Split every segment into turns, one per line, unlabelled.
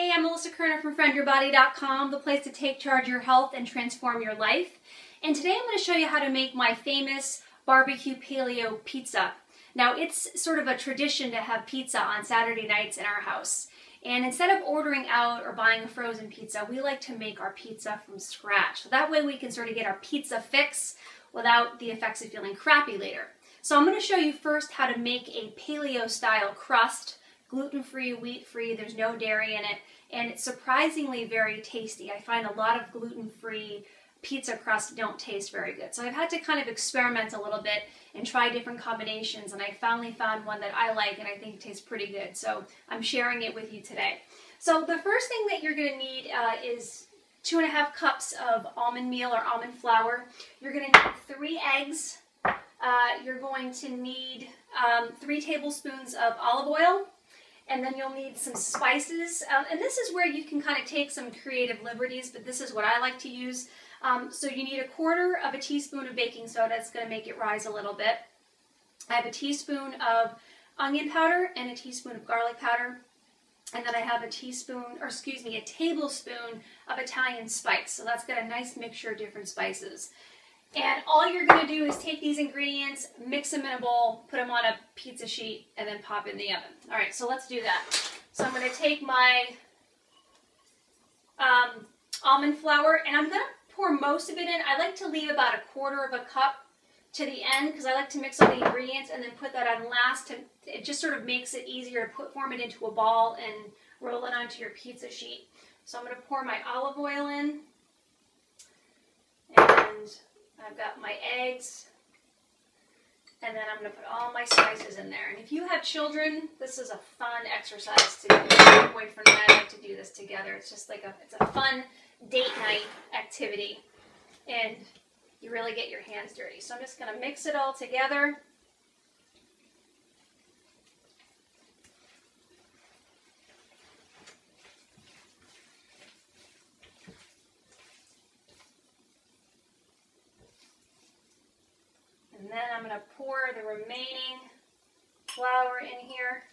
Hey, I'm Melissa Kerner from FriendYourBody.com, the place to take charge of your health and transform your life. And today I'm going to show you how to make my famous barbecue paleo pizza. Now, it's sort of a tradition to have pizza on Saturday nights in our house. And instead of ordering out or buying a frozen pizza, we like to make our pizza from scratch. So that way we can sort of get our pizza fix without the effects of feeling crappy later. So I'm going to show you first how to make a paleo style crust. Gluten-free, wheat-free, there's no dairy in it, and it's surprisingly very tasty. I find a lot of gluten-free pizza crusts don't taste very good. So I've had to kind of experiment a little bit and try different combinations, and I finally found one that I like and I think tastes pretty good. So I'm sharing it with you today. So the first thing that you're going to need is 2.5 cups of almond meal or almond flour. You're going to need 3 eggs. You're going to need 3 tablespoons of olive oil. And then you'll need some spices, and this is where you can kind of take some creative liberties, but this is what I like to use. So you need 1/4 teaspoon of baking soda. It's going to make it rise a little bit. I have a teaspoon of onion powder and a teaspoon of garlic powder. And then I have a tablespoon of Italian spice. So that's got a nice mixture of different spices. And all you're going to do is take these ingredients, mix them in a bowl, put them on a pizza sheet, and then pop in the oven. All right, so let's do that. So I'm going to take my almond flour, and I'm going to pour most of it in. I like to leave about 1/4 cup to the end because I like to mix all the ingredients and then put that on last. It just sort of makes it easier to form it into a ball and roll it onto your pizza sheet. So I'm going to pour my olive oil in, and I've got my eggs, and then I'm going to put all my spices in there. And if you have children, this is a fun exercise to do. My boyfriend and I like to do this together. It's just like it's a fun date night activity, and you really get your hands dirty. So I'm just going to mix it all together. And then I'm going to pour the remaining flour in here.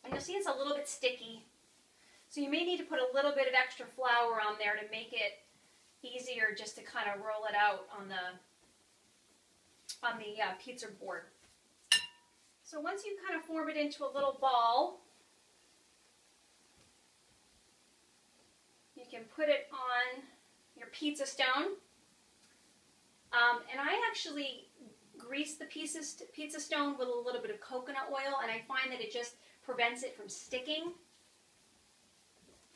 And you'll see it's a little bit sticky. So you may need to put a little bit of extra flour on there to make it easier just to kind of roll it out on the pizza board. So once you kind of form it into a little ball, you can put it on your pizza stone. And I actually grease the pizza stone with a little bit of coconut oil, and I find that it just prevents it from sticking.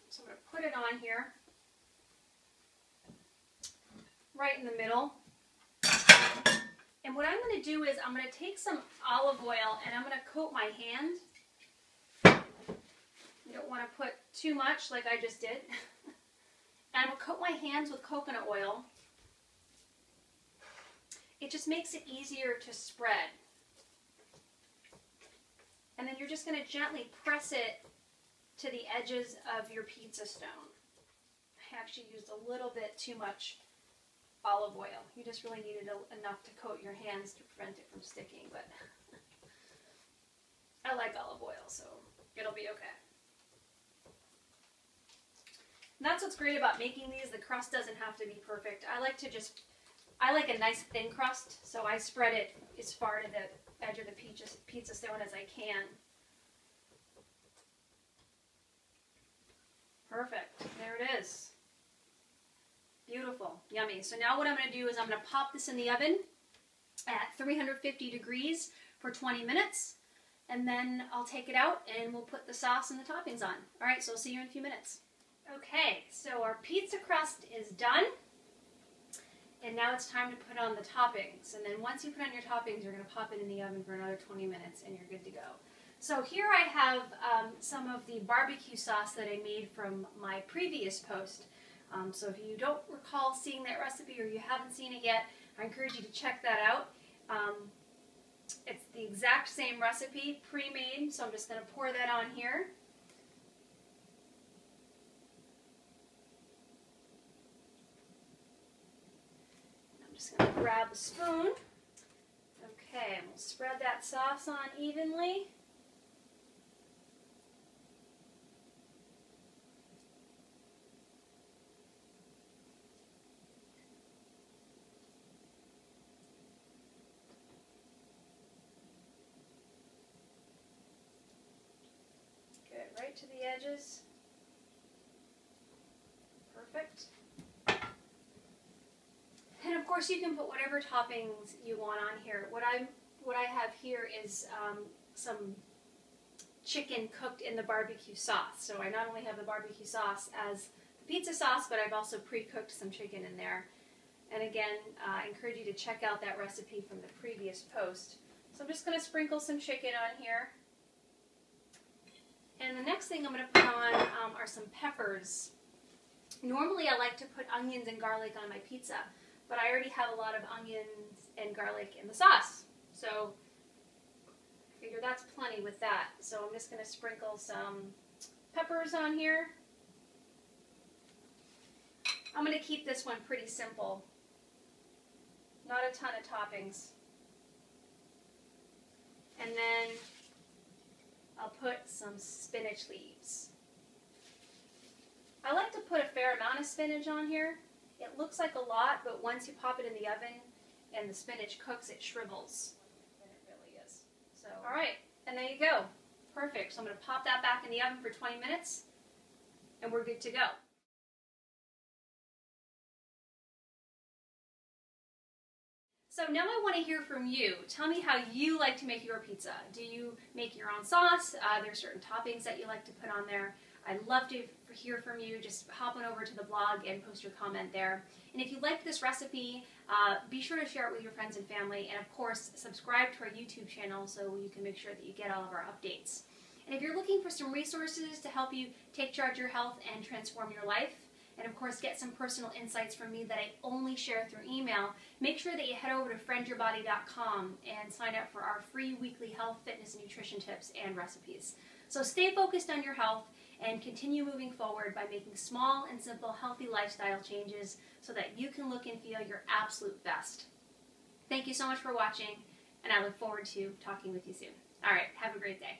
So I'm going to put it on here, right in the middle. And what I'm going to do is I'm going to take some olive oil and I'm going to coat my hand. You don't want to put too much like I just did. And I'm going to coat my hands with coconut oil. It just makes it easier to spread. And then you're just going to gently press it to the edges of your pizza stone. I actually used a little bit too much olive oil. You just really needed enough to coat your hands to prevent it from sticking, but I like olive oil, so it'll be okay. And that's what's great about making these. The crust doesn't have to be perfect. I like a nice thin crust, so I spread it as far to the edge of the pizza stone as I can. Perfect. There it is. Beautiful. Yummy. So now what I'm going to do is I'm going to pop this in the oven at 350 degrees for 20 minutes, and then I'll take it out and we'll put the sauce and the toppings on. All right, so I'll see you in a few minutes. Okay, so our pizza crust is done. And now it's time to put on the toppings. And then once you put on your toppings, you're going to pop it in the oven for another 20 minutes and you're good to go. So here I have some of the barbecue sauce that I made from my previous post. So if you don't recall seeing that recipe or you haven't seen it yet, I encourage you to check that out. It's the exact same recipe, pre-made, so I'm just going to pour that on here. Just going to grab a spoon. Okay, and we'll spread that sauce on evenly. edges. Perfect. And of course you can put whatever toppings you want on here. What I have here is some chicken cooked in the barbecue sauce. So I not only have the barbecue sauce as the pizza sauce, but I've also pre-cooked some chicken in there. And again, I encourage you to check out that recipe from the previous post. So I'm just going to sprinkle some chicken on here. And the next thing I'm going to put on are some peppers. Normally I like to put onions and garlic on my pizza, but I already have a lot of onions and garlic in the sauce. So I figure that's plenty with that. So I'm just going to sprinkle some peppers on here. I'm going to keep this one pretty simple. Not a ton of toppings. And then I'll put some spinach leaves. I like to put a fair amount of spinach on here. It looks like a lot, but once you pop it in the oven and the spinach cooks, it shrivels. And it really is. So, all right, and there you go. Perfect. So I'm going to pop that back in the oven for 20 minutes, and we're good to go. So now I want to hear from you. Tell me how you like to make your pizza. Do you make your own sauce? Are there certain toppings that you like to put on there? I'd love to hear from you. Just hop on over to the blog and post your comment there. And if you liked this recipe, be sure to share it with your friends and family. And of course, subscribe to our YouTube channel so you can make sure that you get all of our updates. And if you're looking for some resources to help you take charge of your health and transform your life, and of course get some personal insights from me that I only share through email, make sure that you head over to friendyourbody.com and sign up for our free weekly health, fitness, and nutrition tips and recipes. So stay focused on your health and continue moving forward by making small and simple healthy lifestyle changes so that you can look and feel your absolute best. Thank you so much for watching, and I look forward to talking with you soon. All right, have a great day.